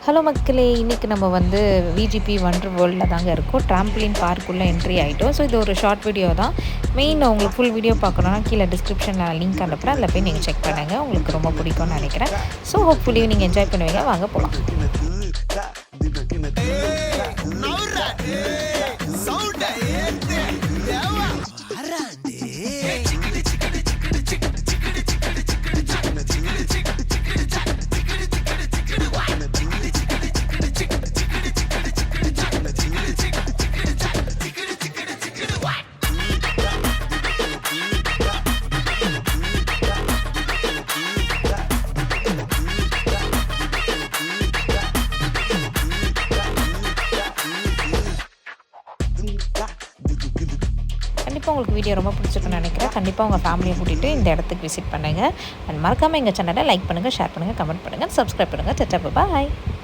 Hello மக்களே, இன்றைக்கி நம்ம வந்து விஜிபி வண்டர் வேர்ல்டில் தாங்க இருக்கோம். ட்ராம்ப்ளின் பார்க்குள்ளே என்ட்ரி ஆகிட்டோம். ஸோ இது ஒரு ஷார்ட் வீடியோ தான். மெயின் உங்களுக்கு ஃபுல் வீடியோ பார்க்கணுன்னா கீழே டிஸ்கிரிப்ஷனில் லிங்க் அனுப்புகிறேன். அதில் போய் நீங்கள் செக் பண்ணுங்கள். உங்களுக்கு ரொம்ப பிடிக்கும்னு நினைக்கிறேன். ஸோ ஹோப்ஃபுல்லி நீங்கள் என்ஜாய் பண்ணுவீங்க. வாங்க போகலாம். கண்டிப்பாக உங்களுக்கு வீடியோ ரொம்ப பிடிச்சிருக்குன்னு நினைக்கிறேன். கண்டிப்பாக உங்கள் ஃபேமிலியை கூட்டிகிட்டு இந்த இடத்துக்கு விசிட் பண்ணுங்கள். அண்ட் மறக்காமல் எங்கள் சேனலை லைக் பண்ணுங்கள், ஷேர் பண்ணுங்கள், கமெண்ட் பண்ணுங்கள், சப்ஸ்கிரைப் பண்ணுங்கள். பாய்.